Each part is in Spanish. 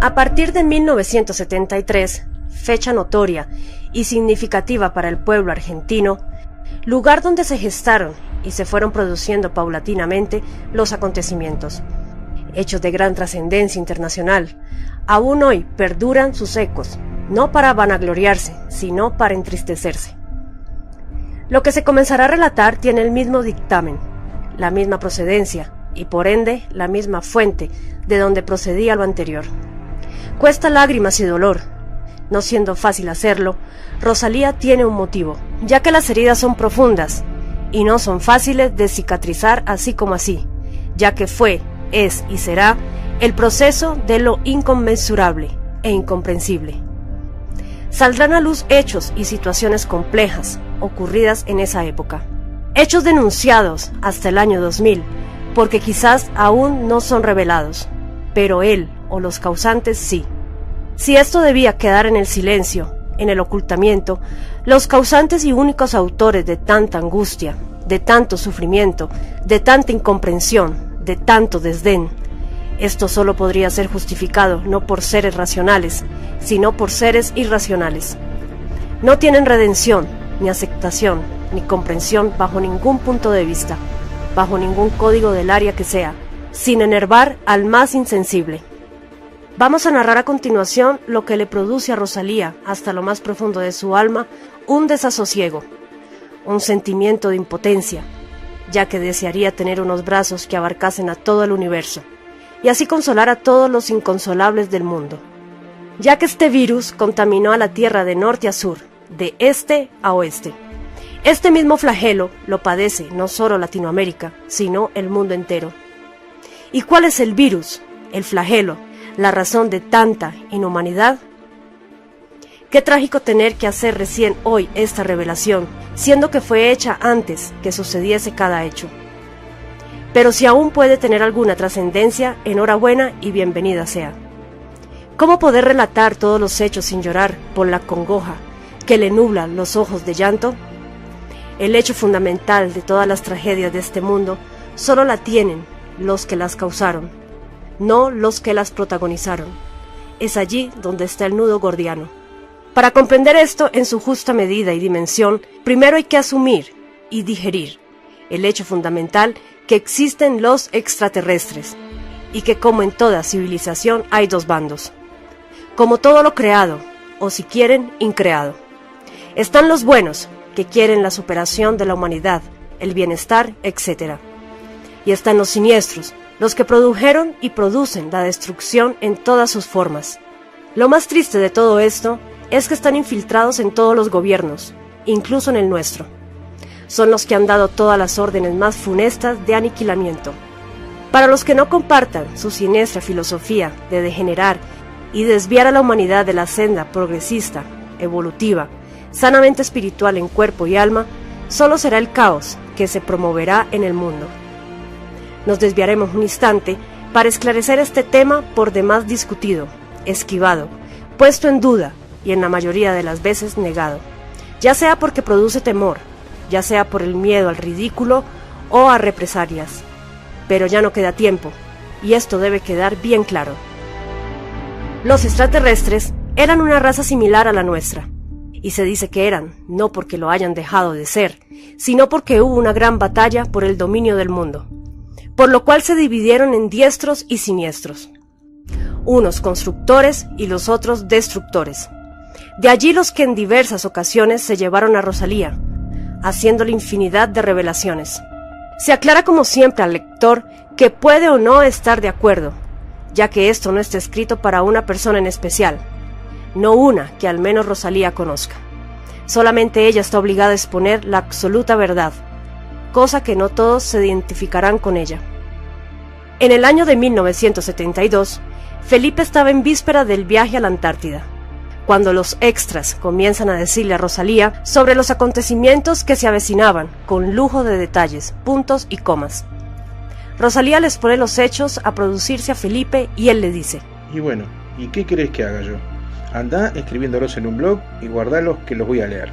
A partir de 1973, fecha notoria y significativa para el pueblo argentino, lugar donde se gestaron y se fueron produciendo paulatinamente los acontecimientos. Hechos de gran trascendencia internacional, aún hoy perduran sus ecos, no para vanagloriarse, sino para entristecerse. Lo que se comenzará a relatar tiene el mismo dictamen, la misma procedencia y por ende la misma fuente de donde procedía lo anterior. Cuesta lágrimas y dolor. No siendo fácil hacerlo, Rosalía tiene un motivo, ya que las heridas son profundas y no son fáciles de cicatrizar así como así, ya que fue, es y será el proceso de lo inconmensurable e incomprensible. Saldrán a luz hechos y situaciones complejas ocurridas en esa época. Hechos denunciados hasta el año 2000, porque quizás aún no son revelados, pero él o los causantes sí. Si esto debía quedar en el silencio, en el ocultamiento, los causantes y únicos autores de tanta angustia, de tanto sufrimiento, de tanta incomprensión, de tanto desdén, esto solo podría ser justificado no por seres racionales, sino por seres irracionales. No tienen redención, ni aceptación, ni comprensión bajo ningún punto de vista, bajo ningún código del área que sea, sin enervar al más insensible. Vamos a narrar a continuación lo que le produce a Rosalía, hasta lo más profundo de su alma, un desasosiego, un sentimiento de impotencia, ya que desearía tener unos brazos que abarcasen a todo el universo, y así consolar a todos los inconsolables del mundo, ya que este virus contaminó a la Tierra de norte a sur, de este a oeste. Este mismo flagelo lo padece no solo Latinoamérica, sino el mundo entero. ¿Y cuál es el virus, el flagelo, la razón de tanta inhumanidad? Qué trágico tener que hacer recién hoy esta revelación, siendo que fue hecha antes que sucediese cada hecho. Pero si aún puede tener alguna trascendencia, enhorabuena y bienvenida sea. ¿Cómo poder relatar todos los hechos sin llorar por la congoja que le nubla los ojos de llanto? El hecho fundamental de todas las tragedias de este mundo solo la tienen los que las causaron, no los que las protagonizaron. Es allí donde está el nudo gordiano. Para comprender esto en su justa medida y dimensión, primero hay que asumir y digerir el hecho fundamental que existen los extraterrestres, y que como en toda civilización hay dos bandos. Como todo lo creado, o si quieren, increado. Están los buenos, que quieren la superación de la humanidad, el bienestar, etc. Y están los siniestros, los que produjeron y producen la destrucción en todas sus formas. Lo más triste de todo esto es que están infiltrados en todos los gobiernos, incluso en el nuestro. Son los que han dado todas las órdenes más funestas de aniquilamiento. Para los que no compartan su siniestra filosofía de degenerar y desviar a la humanidad de la senda progresista, evolutiva, sanamente espiritual en cuerpo y alma, solo será el caos que se promoverá en el mundo. Nos desviaremos un instante para esclarecer este tema por demás discutido, esquivado, puesto en duda y en la mayoría de las veces negado, ya sea porque produce temor, ya sea por el miedo al ridículo o a represalias. Pero ya no queda tiempo, y esto debe quedar bien claro. Los extraterrestres eran una raza similar a la nuestra, y se dice que eran, no porque lo hayan dejado de ser, sino porque hubo una gran batalla por el dominio del mundo, por lo cual se dividieron en diestros y siniestros, unos constructores y los otros destructores. De allí los que en diversas ocasiones se llevaron a Rosalía, haciéndole infinidad de revelaciones. Se aclara como siempre al lector que puede o no estar de acuerdo, ya que esto no está escrito para una persona en especial, no una que al menos Rosalía conozca. Solamente ella está obligada a exponer la absoluta verdad, cosa que no todos se identificarán con ella. En el año de 1972, Felipe estaba en víspera del viaje a la Antártida, cuando los extras comienzan a decirle a Rosalía sobre los acontecimientos que se avecinaban, con lujo de detalles, puntos y comas. Rosalía les pone los hechos a producirse a Felipe y él le dice: Y bueno, ¿y qué querés que haga yo? Andá escribiéndolos en un blog y guardalos que los voy a leer.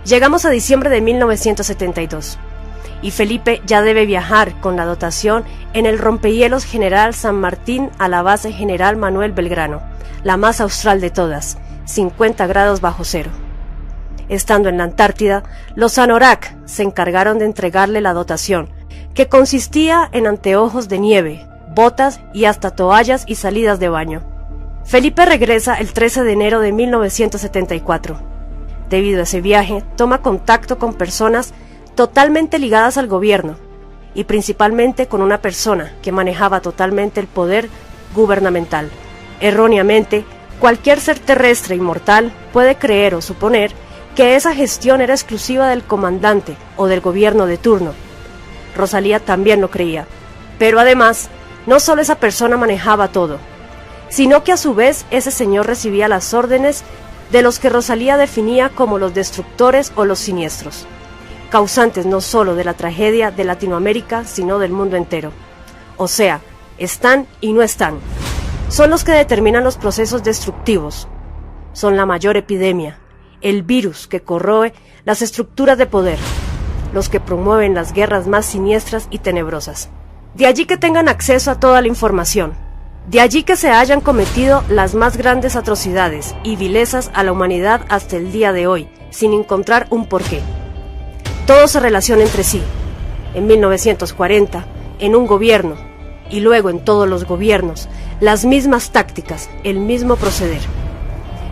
Llegamos a diciembre de 1972, y Felipe ya debe viajar con la dotación en el rompehielos General San Martín a la base General Manuel Belgrano, la más austral de todas, 50 grados bajo cero. Estando en la Antártida, los Anorak se encargaron de entregarle la dotación, que consistía en anteojos de nieve, botas y hasta toallas y salidas de baño. Felipe regresa el 13 de enero de 1974. Debido a ese viaje, toma contacto con personas totalmente ligadas al gobierno, y principalmente con una persona que manejaba totalmente el poder gubernamental. Erróneamente, cualquier ser terrestre inmortal puede creer o suponer que esa gestión era exclusiva del comandante o del gobierno de turno. Rosalía también lo creía, pero además, no solo esa persona manejaba todo, sino que a su vez ese señor recibía las órdenes de los que Rosalía definía como los destructores o los siniestros, causantes no solo de la tragedia de Latinoamérica, sino del mundo entero. O sea, están y no están. Son los que determinan los procesos destructivos. Son la mayor epidemia, el virus que corroe las estructuras de poder, los que promueven las guerras más siniestras y tenebrosas. De allí que tengan acceso a toda la información. De allí que se hayan cometido las más grandes atrocidades y vilezas a la humanidad hasta el día de hoy, sin encontrar un porqué. Todo se relaciona entre sí. En 1940, en un gobierno, y luego en todos los gobiernos, las mismas tácticas, el mismo proceder.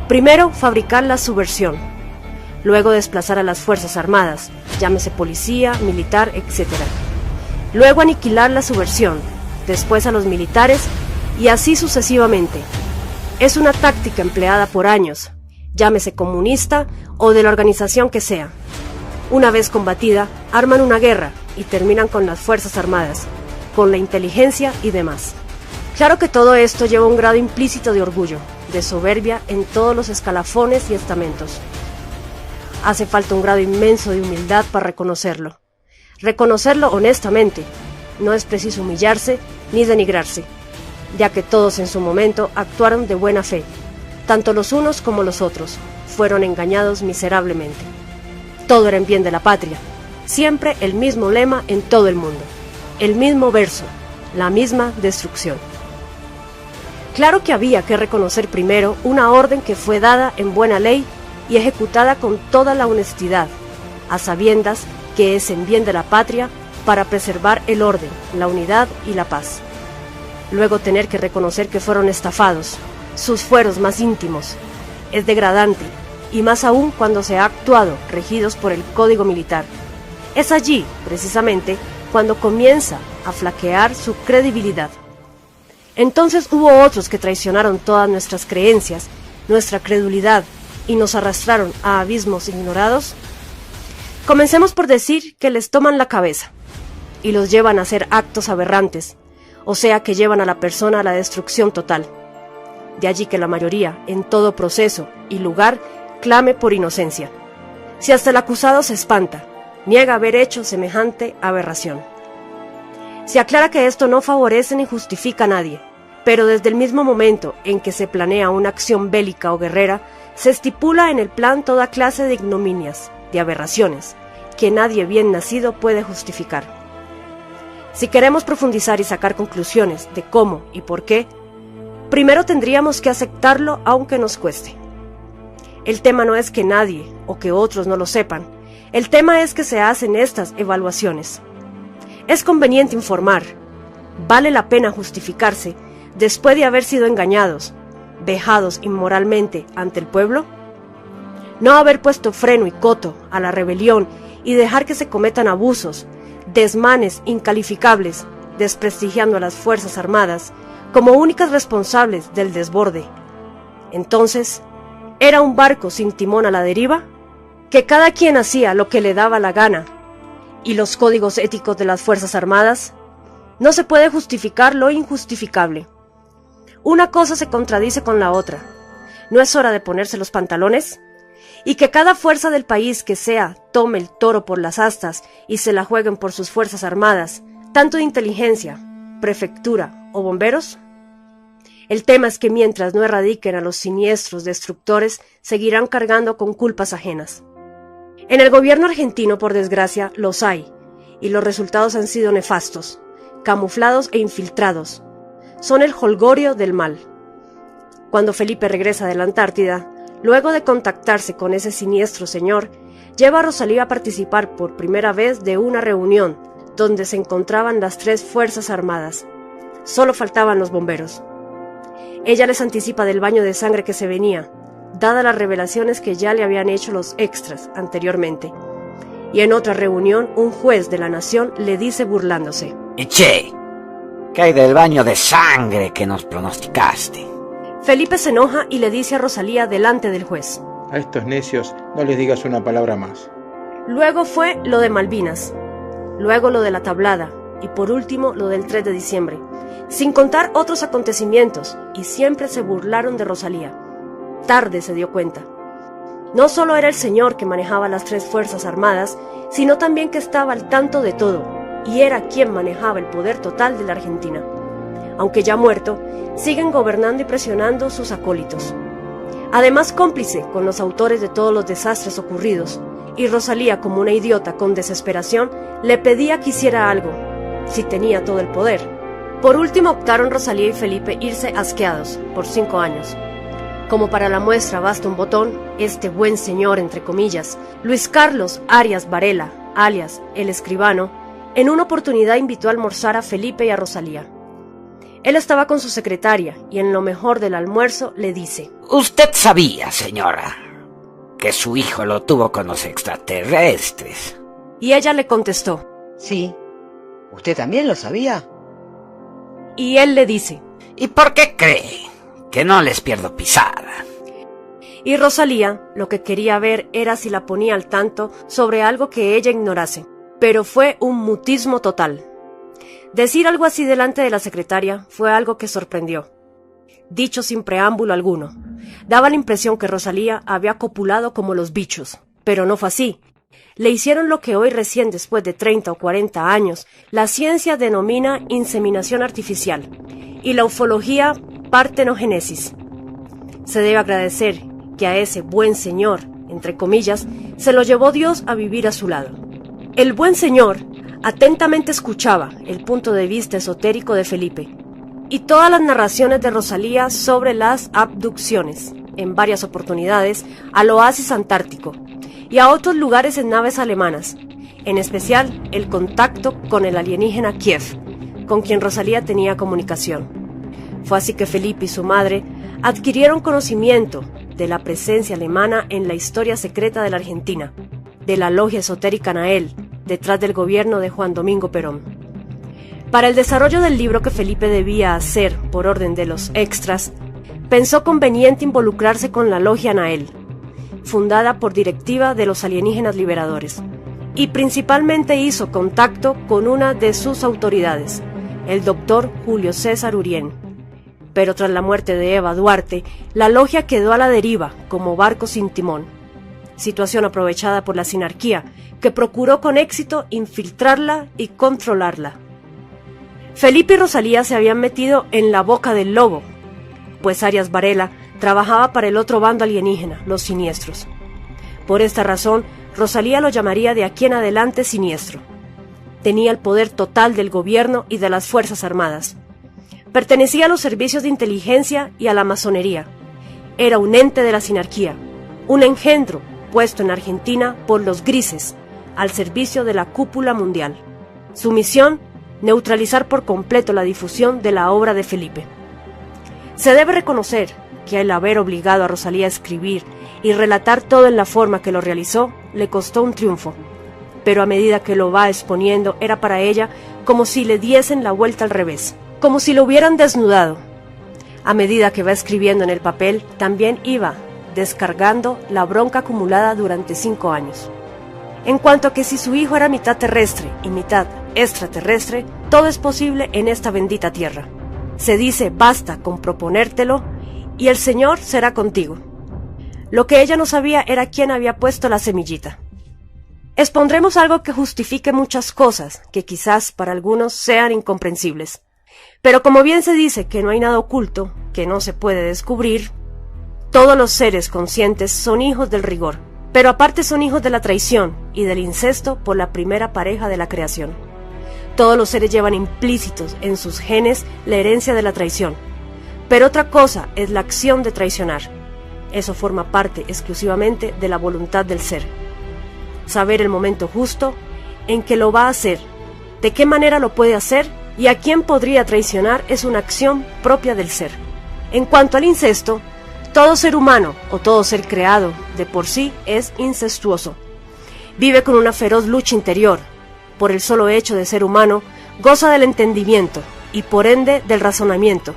Primero, fabricar la subversión. Luego, desplazar a las Fuerzas Armadas, llámese policía, militar, etc. Luego, aniquilar la subversión, después a los militares, y así sucesivamente. Es una táctica empleada por años, llámese comunista o de la organización que sea. Una vez combatida, arman una guerra y terminan con las Fuerzas Armadas, con la inteligencia y demás. Claro que todo esto lleva un grado implícito de orgullo, de soberbia en todos los escalafones y estamentos. Hace falta un grado inmenso de humildad para reconocerlo. Reconocerlo honestamente. No es preciso humillarse ni denigrarse, ya que todos en su momento actuaron de buena fe. Tanto los unos como los otros fueron engañados miserablemente. Todo era en bien de la patria. Siempre el mismo lema en todo el mundo. El mismo verso, la misma destrucción. Claro que había que reconocer primero una orden que fue dada en buena ley y ejecutada con toda la honestidad, a sabiendas que es en bien de la patria para preservar el orden, la unidad y la paz. Luego tener que reconocer que fueron estafados, sus fueros más íntimos. Es degradante, y más aún cuando se ha actuado regidos por el Código Militar. Es allí, precisamente, cuando comienza a flaquear su credibilidad. Entonces hubo otros que traicionaron todas nuestras creencias, nuestra credulidad, y nos arrastraron a abismos ignorados. Comencemos por decir que les toman la cabeza, y los llevan a hacer actos aberrantes, o sea que llevan a la persona a la destrucción total. De allí que la mayoría, en todo proceso y lugar, clame por inocencia. Si hasta el acusado se espanta, niega haber hecho semejante aberración. Se aclara que esto no favorece ni justifica a nadie, pero desde el mismo momento en que se planea una acción bélica o guerrera, se estipula en el plan toda clase de ignominias, de aberraciones, que nadie bien nacido puede justificar. Si queremos profundizar y sacar conclusiones de cómo y por qué, primero tendríamos que aceptarlo aunque nos cueste. El tema no es que nadie o que otros no lo sepan, el tema es que se hacen estas evaluaciones. Es conveniente informar, vale la pena justificarse después de haber sido engañados, vejados inmoralmente ante el pueblo. No haber puesto freno y coto a la rebelión y dejar que se cometan abusos, desmanes incalificables, desprestigiando a las Fuerzas Armadas como únicas responsables del desborde. Entonces, ¿era un barco sin timón a la deriva? ¿Que cada quien hacía lo que le daba la gana? ¿Y los códigos éticos de las Fuerzas Armadas? No se puede justificar lo injustificable. Una cosa se contradice con la otra. ¿No es hora de ponerse los pantalones? Y que cada fuerza del país que sea tome el toro por las astas y se la jueguen por sus Fuerzas Armadas, tanto de inteligencia, prefectura o bomberos. El tema es que mientras no erradiquen a los siniestros destructores, seguirán cargando con culpas ajenas. En el gobierno argentino, por desgracia, los hay, y los resultados han sido nefastos, camuflados e infiltrados. Son el jolgorio del mal. Cuando Felipe regresa de la Antártida, luego de contactarse con ese siniestro señor, lleva a Rosalía a participar por primera vez de una reunión donde se encontraban las 3 fuerzas armadas. Solo faltaban los bomberos. Ella les anticipa del baño de sangre que se venía, dadas las revelaciones que ya le habían hecho los extras anteriormente. Y en otra reunión, un juez de la nación le dice burlándose: «Y che, ¿qué hay del baño de sangre que nos pronosticaste?» Felipe se enoja y le dice a Rosalía delante del juez: A estos necios no les digas una palabra más. Luego fue lo de Malvinas, luego lo de la tablada y por último lo del 3 de diciembre, sin contar otros acontecimientos, y siempre se burlaron de Rosalía. Tarde se dio cuenta. No solo era el señor que manejaba las 3 fuerzas armadas, sino también que estaba al tanto de todo, y era quien manejaba el poder total de la Argentina. Aunque ya muerto, siguen gobernando y presionando sus acólitos. Además, cómplice con los autores de todos los desastres ocurridos, y Rosalía, como una idiota con desesperación, le pedía que hiciera algo, si tenía todo el poder. Por último optaron Rosalía y Felipe irse asqueados, por 5 años. Como para la muestra basta un botón, este buen señor, entre comillas, Luis Carlos Arias Varela, alias El Escribano, en una oportunidad invitó a almorzar a Felipe y a Rosalía. Él estaba con su secretaria y en lo mejor del almuerzo le dice: «Usted sabía, señora, que su hijo lo tuvo con los extraterrestres». Y ella le contestó: «Sí, ¿usted también lo sabía?» Y él le dice: «¿Y por qué cree que no les pierdo pisada?» Y Rosalía lo que quería ver era si la ponía al tanto sobre algo que ella ignorase, pero fue un mutismo total. Decir algo así delante de la secretaria fue algo que sorprendió. Dicho sin preámbulo alguno, daba la impresión que Rosalía había copulado como los bichos, pero no fue así. Le hicieron lo que hoy, recién después de 30 o 40 años, la ciencia denomina inseminación artificial y la ufología partenogénesis. Se debe agradecer que a ese buen señor, entre comillas, se lo llevó Dios a vivir a su lado. El buen señor atentamente escuchaba el punto de vista esotérico de Felipe y todas las narraciones de Rosalía sobre las abducciones, en varias oportunidades, al oasis antártico y a otros lugares en naves alemanas, en especial el contacto con el alienígena Kiev, con quien Rosalía tenía comunicación. Fue así que Felipe y su madre adquirieron conocimiento de la presencia alemana en la historia secreta de la Argentina, de la logia esotérica Nael, detrás del gobierno de Juan Domingo Perón. Para el desarrollo del libro que Felipe debía hacer por orden de los extras, pensó conveniente involucrarse con la logia Nael, fundada por directiva de los alienígenas liberadores, y principalmente hizo contacto con una de sus autoridades, el doctor Julio César Urien. Pero tras la muerte de Eva Duarte, la logia quedó a la deriva como barco sin timón, situación aprovechada por la sinarquía, que procuró con éxito infiltrarla y controlarla. Felipe y Rosalía se habían metido en la boca del lobo, pues Arias Varela trabajaba para el otro bando alienígena, los siniestros. Por esta razón, Rosalía lo llamaría de aquí en adelante siniestro. Tenía el poder total del gobierno y de las Fuerzas Armadas. Pertenecía a los servicios de inteligencia y a la masonería. Era un ente de la sinarquía, un engendro puesto en Argentina por los grises, al servicio de la cúpula mundial. Su misión: neutralizar por completo la difusión de la obra de Felipe. Se debe reconocer que el haber obligado a Rosalía a escribir y relatar todo en la forma que lo realizó le costó un triunfo, pero a medida que lo va exponiendo era para ella como si le diesen la vuelta al revés, como si lo hubieran desnudado. A medida que va escribiendo en el papel, también iba descargando la bronca acumulada durante 5 años. En cuanto a que si su hijo era mitad terrestre y mitad extraterrestre, todo es posible en esta bendita tierra. Se dice: basta con proponértelo y el Señor será contigo. Lo que ella no sabía era quién había puesto la semillita. Expondremos algo que justifique muchas cosas que quizás para algunos sean incomprensibles. Pero como bien se dice que no hay nada oculto que no se puede descubrir, todos los seres conscientes son hijos del rigor, pero aparte son hijos de la traición y del incesto por la primera pareja de la creación. Todos los seres llevan implícitos en sus genes la herencia de la traición, pero otra cosa es la acción de traicionar. Eso forma parte exclusivamente de la voluntad del ser. Saber el momento justo en que lo va a hacer, de qué manera lo puede hacer y a quién podría traicionar es una acción propia del ser. En cuanto al incesto, todo ser humano o todo ser creado de por sí es incestuoso. Vive con una feroz lucha interior. Por el solo hecho de ser humano, goza del entendimiento y por ende del razonamiento,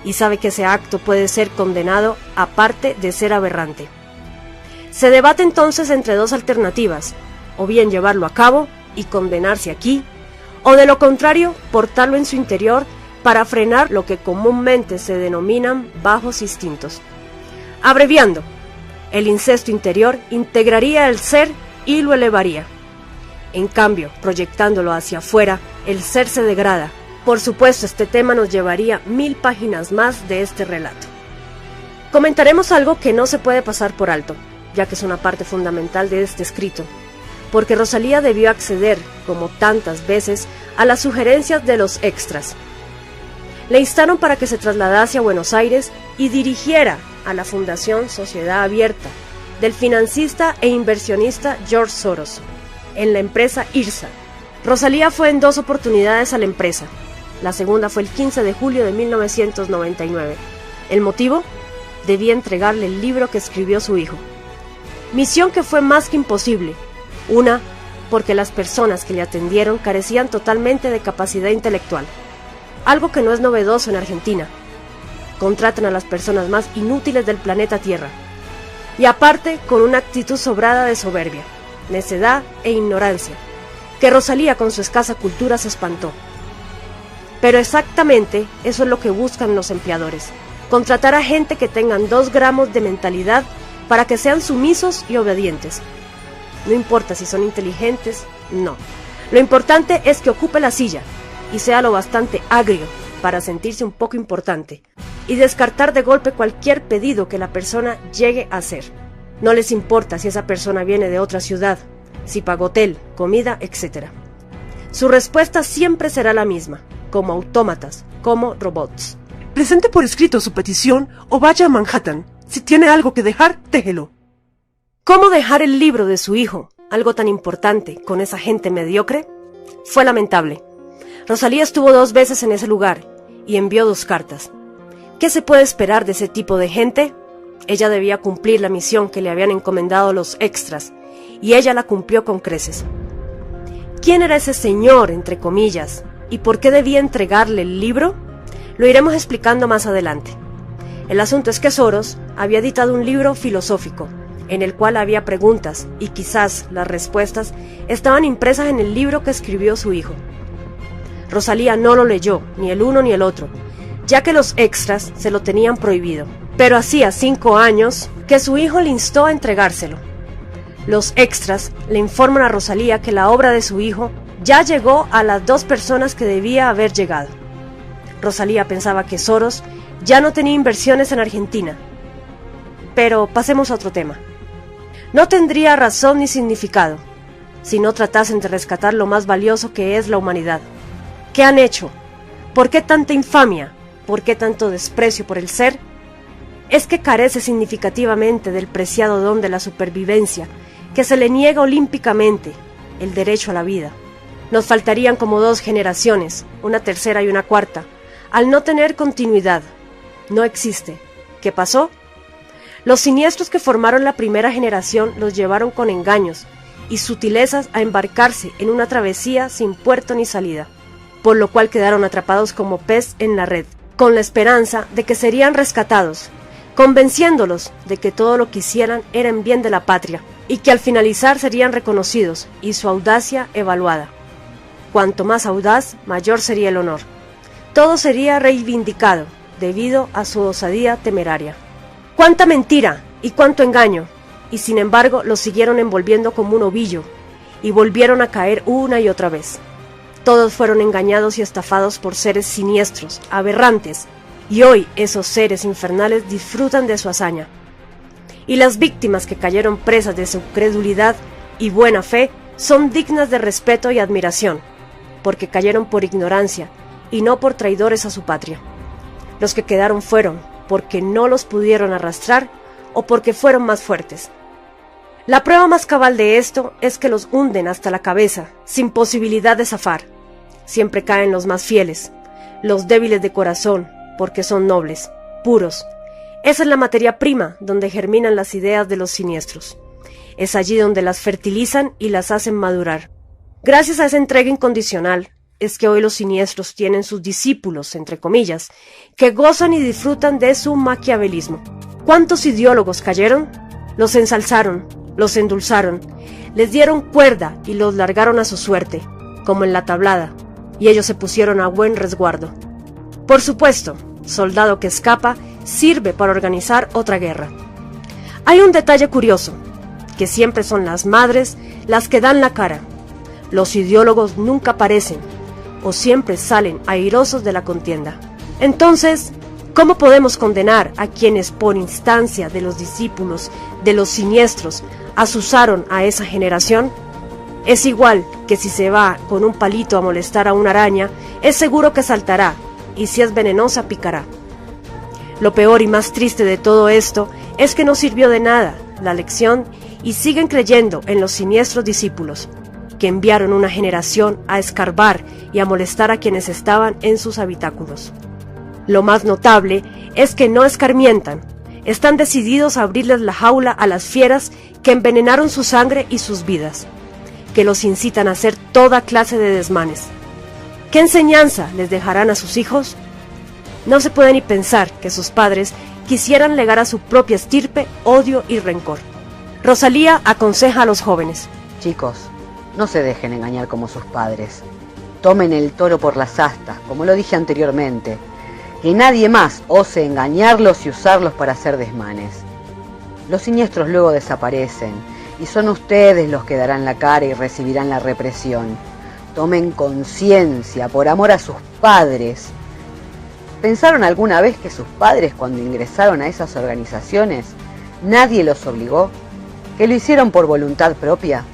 y sabe que ese acto puede ser condenado aparte de ser aberrante. Se debate entonces entre dos alternativas, o bien llevarlo a cabo y condenarse aquí, o de lo contrario, portarlo en su interior para frenar lo que comúnmente se denominan bajos instintos. Abreviando, el incesto interior integraría el ser y lo elevaría. En cambio, proyectándolo hacia afuera, el ser se degrada. Por supuesto, este tema nos llevaría 1000 páginas más de este relato. Comentaremos algo que no se puede pasar por alto, ya que es una parte fundamental de este escrito, porque Rosalía debió acceder, como tantas veces, a las sugerencias de los extras. Le instaron para que se trasladase a Buenos Aires y dirigiera a la Fundación Sociedad Abierta del financista e inversionista George Soros, en la empresa IRSA. Rosalía fue en 2 oportunidades a la empresa. La segunda fue el 15 de julio de 1999. ¿El motivo? Debía entregarle el libro que escribió su hijo. Misión que fue más que imposible. Una, porque las personas que le atendieron carecían totalmente de capacidad intelectual, algo que no es novedoso en Argentina. Contratan a las personas más inútiles del planeta Tierra. Y aparte, con una actitud sobrada de soberbia, necedad e ignorancia, que Rosalía con su escasa cultura se espantó. Pero exactamente eso es lo que buscan los empleadores, contratar a gente que tengan 2 gramos de mentalidad para que sean sumisos y obedientes. No importa si son inteligentes, no. Lo importante es que ocupe la silla y sea lo bastante agrio para sentirse un poco importante y descartar de golpe cualquier pedido que la persona llegue a hacer. No les importa si esa persona viene de otra ciudad, si paga hotel, comida, etc. Su respuesta siempre será la misma, como autómatas, como robots. Presente por escrito su petición o vaya a Manhattan. Si tiene algo que dejar, déjelo. ¿Cómo dejar el libro de su hijo, algo tan importante, con esa gente mediocre? Fue lamentable. Rosalía estuvo 2 veces en ese lugar y envió 2 cartas. ¿Qué se puede esperar de ese tipo de gente? Ella debía cumplir la misión que le habían encomendado los extras, y ella la cumplió con creces. ¿Quién era ese señor, entre comillas, y por qué debía entregarle el libro? Lo iremos explicando más adelante. El asunto es que Soros había editado un libro filosófico, en el cual había preguntas, y quizás las respuestas estaban impresas en el libro que escribió su hijo. Rosalía no lo leyó, ni el uno ni el otro, ya que los extras se lo tenían prohibido. Pero hacía 5 años que su hijo le instó a entregárselo. Los extras le informan a Rosalía que la obra de su hijo ya llegó a las 2 personas que debía haber llegado. Rosalía pensaba que Soros ya no tenía inversiones en Argentina. Pero pasemos a otro tema. No tendría razón ni significado si no tratasen de rescatar lo más valioso que es la humanidad. ¿Qué han hecho? ¿Por qué tanta infamia? ¿Por qué tanto desprecio por el ser? Es que carece significativamente del preciado don de la supervivencia, que se le niega olímpicamente, el derecho a la vida. Nos faltarían como 2 generaciones, una tercera y una cuarta, al no tener continuidad. No existe. ¿Qué pasó? Los siniestros que formaron la primera generación los llevaron con engaños y sutilezas a embarcarse en una travesía sin puerto ni salida, por lo cual quedaron atrapados como pez en la red, con la esperanza de que serían rescatados, convenciéndolos de que todo lo que hicieran era en bien de la patria, y que al finalizar serían reconocidos y su audacia evaluada. Cuanto más audaz, mayor sería el honor. Todo sería reivindicado, debido a su osadía temeraria. ¡Cuánta mentira y cuánto engaño! Y sin embargo los siguieron envolviendo como un ovillo, y volvieron a caer una y otra vez. Todos fueron engañados y estafados por seres siniestros, aberrantes, y hoy esos seres infernales disfrutan de su hazaña. Y las víctimas que cayeron presas de su credulidad y buena fe son dignas de respeto y admiración, porque cayeron por ignorancia y no por traidores a su patria. Los que quedaron fueron porque no los pudieron arrastrar o porque fueron más fuertes. La prueba más cabal de esto es que los hunden hasta la cabeza, sin posibilidad de zafar. Siempre caen los más fieles, los débiles de corazón, porque son nobles, puros. Esa es la materia prima donde germinan las ideas de los siniestros. Es allí donde las fertilizan y las hacen madurar. Gracias a esa entrega incondicional, es que hoy los siniestros tienen sus discípulos, entre comillas, que gozan y disfrutan de su maquiavelismo. ¿Cuántos ideólogos cayeron? Los ensalzaron, los endulzaron, les dieron cuerda y los largaron a su suerte, como en la tablada, y ellos se pusieron a buen resguardo. Por supuesto, soldado que escapa sirve para organizar otra guerra. Hay un detalle curioso, que siempre son las madres las que dan la cara. Los ideólogos nunca aparecen, o siempre salen airosos de la contienda. Entonces, ¿cómo podemos condenar a quienes por instancia de los discípulos de los siniestros asusaron a esa generación? Es igual que si se va con un palito a molestar a una araña, es seguro que saltará, y si es venenosa picará. Lo peor y más triste de todo esto es que no sirvió de nada la lección y siguen creyendo en los siniestros discípulos, que enviaron una generación a escarbar y a molestar a quienes estaban en sus habitáculos. Lo más notable es que no escarmientan, están decididos a abrirles la jaula a las fieras que envenenaron su sangre y sus vidas, que los incitan a hacer toda clase de desmanes. ¿Qué enseñanza les dejarán a sus hijos? No se puede ni pensar que sus padres quisieran legar a su propia estirpe odio y rencor. Rosalía aconseja a los jóvenes: Chicos, no se dejen engañar como sus padres. Tomen el toro por las astas, como lo dije anteriormente. Que nadie más ose engañarlos y usarlos para hacer desmanes. Los siniestros luego desaparecen, y son ustedes los que darán la cara y recibirán la represión. Tomen conciencia por amor a sus padres. ¿Pensaron alguna vez que sus padres, cuando ingresaron a esas organizaciones, nadie los obligó? ¿Que lo hicieron por voluntad propia?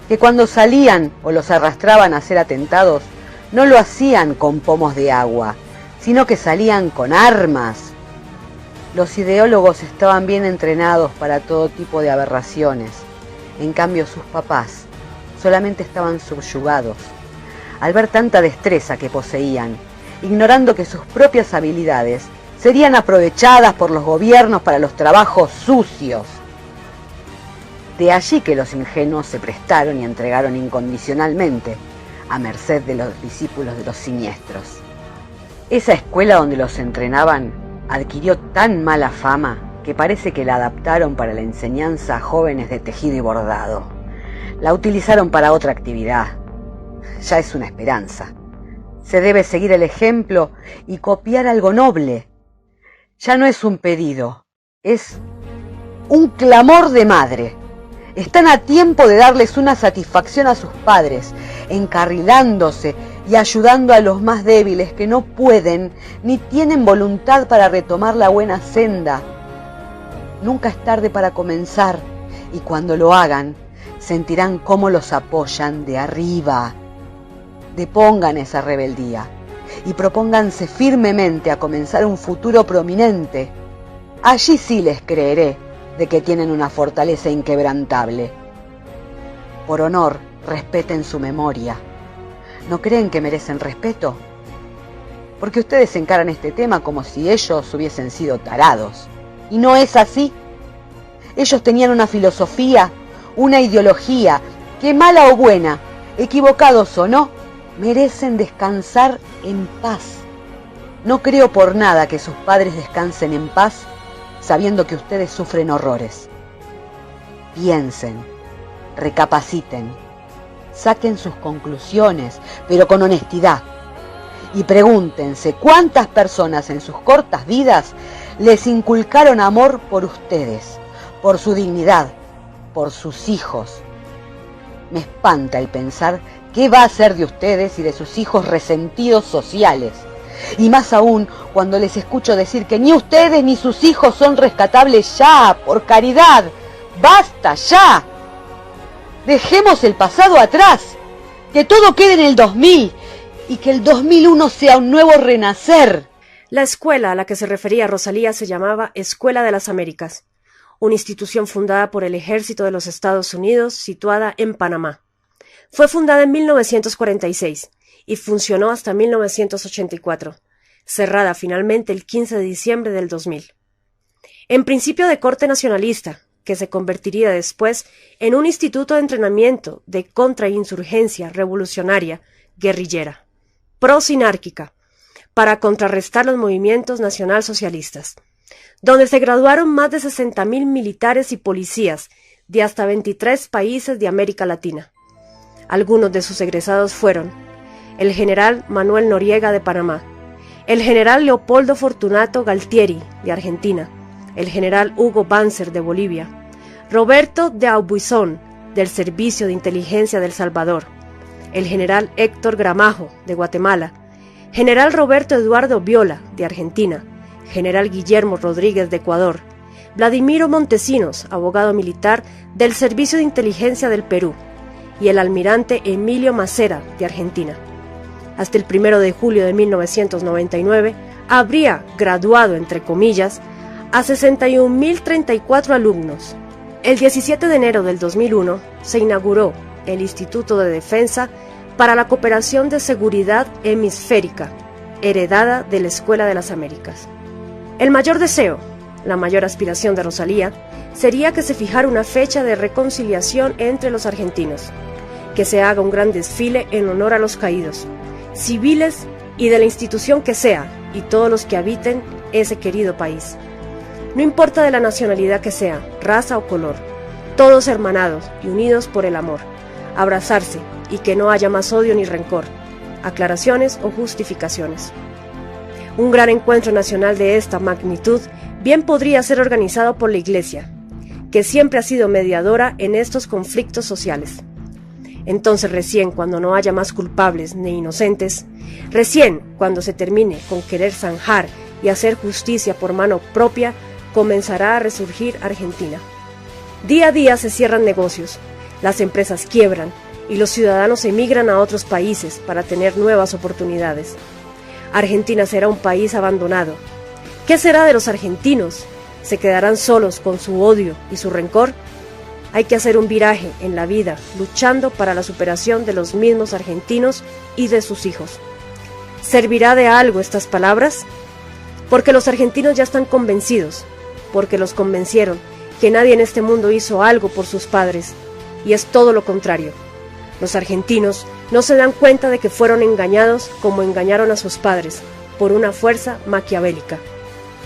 ¿Que cuando salían o los arrastraban a ser atentados, no lo hacían con pomos de agua, sino que salían con armas? Los ideólogos estaban bien entrenados para todo tipo de aberraciones. En cambio, sus papás solamente estaban subyugados. Al ver tanta destreza que poseían, ignorando que sus propias habilidades serían aprovechadas por los gobiernos para los trabajos sucios. De allí que los ingenuos se prestaron y entregaron incondicionalmente a merced de los discípulos de los siniestros. Esa escuela donde los entrenaban adquirió tan mala fama que parece que la adaptaron para la enseñanza a jóvenes de tejido y bordado. La utilizaron para otra actividad. Ya es una esperanza. Se debe seguir el ejemplo y copiar algo noble. Ya no es un pedido, es un clamor de madre. Están a tiempo de darles una satisfacción a sus padres, encarrilándose y ayudando a los más débiles que no pueden ni tienen voluntad para retomar la buena senda. Nunca es tarde para comenzar, y cuando lo hagan, sentirán cómo los apoyan de arriba. Depongan esa rebeldía y propónganse firmemente a comenzar un futuro prominente. Allí sí les creeré de que tienen una fortaleza inquebrantable. Por honor, respeten su memoria. ¿No creen que merecen respeto? Porque ustedes encaran este tema como si ellos hubiesen sido tarados. Y no es así. Ellos tenían una filosofía, una ideología, que mala o buena, equivocados o no, merecen descansar en paz. No creo por nada que sus padres descansen en paz sabiendo que ustedes sufren horrores. Piensen, recapaciten, saquen sus conclusiones, pero con honestidad. Y pregúntense cuántas personas en sus cortas vidas les inculcaron amor por ustedes, por su dignidad, por sus hijos. Me espanta el pensar qué va a ser de ustedes y de sus hijos resentidos sociales. Y más aún cuando les escucho decir que ni ustedes ni sus hijos son rescatables ya, por caridad. ¡Basta ya! Dejemos el pasado atrás, que todo quede en el 2000 y que el 2001 sea un nuevo renacer. La escuela a la que se refería Rosalía se llamaba Escuela de las Américas, una institución fundada por el Ejército de los Estados Unidos situada en Panamá. Fue fundada en 1946 y funcionó hasta 1984, cerrada finalmente el 15 de diciembre del 2000. En principio de corte nacionalista, que se convertiría después en un instituto de entrenamiento de contrainsurgencia revolucionaria guerrillera, prosinárquica, para contrarrestar los movimientos nacionalsocialistas, donde se graduaron más de 60.000 militares y policías de hasta 23 países de América Latina. Algunos de sus egresados fueron el general Manuel Noriega de Panamá, el general Leopoldo Fortunato Galtieri de Argentina, el general Hugo Banzer de Bolivia, Roberto de Aubuisson del Servicio de Inteligencia de El Salvador, el general Héctor Gramajo de Guatemala, general Roberto Eduardo Viola de Argentina, general Guillermo Rodríguez de Ecuador, Vladimiro Montesinos, abogado militar del Servicio de Inteligencia del Perú, y el almirante Emilio Macera de Argentina. Hasta el 1 de julio de 1999 habría graduado, entre comillas, a 61.034 alumnos. El 17 de enero del 2001 se inauguró el Instituto de Defensa para la Cooperación de Seguridad Hemisférica, heredada de la Escuela de las Américas. El mayor deseo, la mayor aspiración de Rosalía, sería que se fijara una fecha de reconciliación entre los argentinos, que se haga un gran desfile en honor a los caídos, civiles y de la institución que sea, y todos los que habiten ese querido país. No importa de la nacionalidad que sea, raza o color, todos hermanados y unidos por el amor, abrazarse y que no haya más odio ni rencor, aclaraciones o justificaciones. Un gran encuentro nacional de esta magnitud bien podría ser organizado por la Iglesia, que siempre ha sido mediadora en estos conflictos sociales. Entonces recién cuando no haya más culpables ni inocentes, recién cuando se termine con querer zanjar y hacer justicia por mano propia, comenzará a resurgir Argentina. Día a día se cierran negocios, las empresas quiebran y los ciudadanos emigran a otros países para tener nuevas oportunidades. Argentina será un país abandonado. ¿Qué será de los argentinos? ¿Se quedarán solos con su odio y su rencor? Hay que hacer un viraje en la vida, luchando para la superación de los mismos argentinos y de sus hijos. ¿Servirá de algo estas palabras? Porque los argentinos ya están convencidos, porque los convencieron que nadie en este mundo hizo algo por sus padres, y es todo lo contrario. Los argentinos no se dan cuenta de que fueron engañados como engañaron a sus padres, por una fuerza maquiavélica,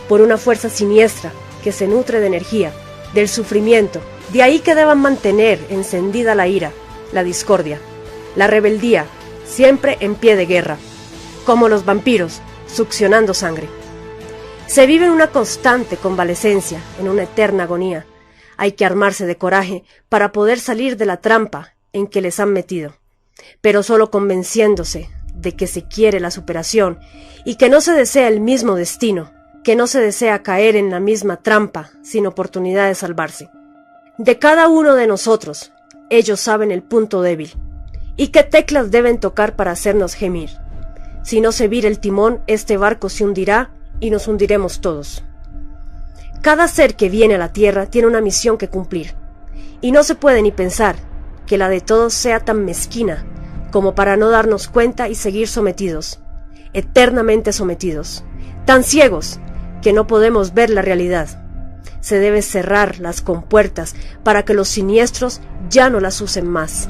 por una fuerza siniestra que se nutre de energía, del sufrimiento. De ahí que deban mantener encendida la ira, la discordia, la rebeldía, siempre en pie de guerra, como los vampiros, succionando sangre. Se vive en una constante convalecencia, en una eterna agonía. Hay que armarse de coraje para poder salir de la trampa en que les han metido, pero solo convenciéndose de que se quiere la superación y que no se desea el mismo destino, que no se desea caer en la misma trampa sin oportunidad de salvarse. De cada uno de nosotros, ellos saben el punto débil y qué teclas deben tocar para hacernos gemir. Si no se vira el timón, este barco se hundirá y nos hundiremos todos. Cada ser que viene a la tierra tiene una misión que cumplir, y no se puede ni pensar que la de todos sea tan mezquina como para no darnos cuenta y seguir sometidos, eternamente sometidos, tan ciegos que no podemos ver la realidad. Se debe cerrar las compuertas para que los siniestros ya no las usen más.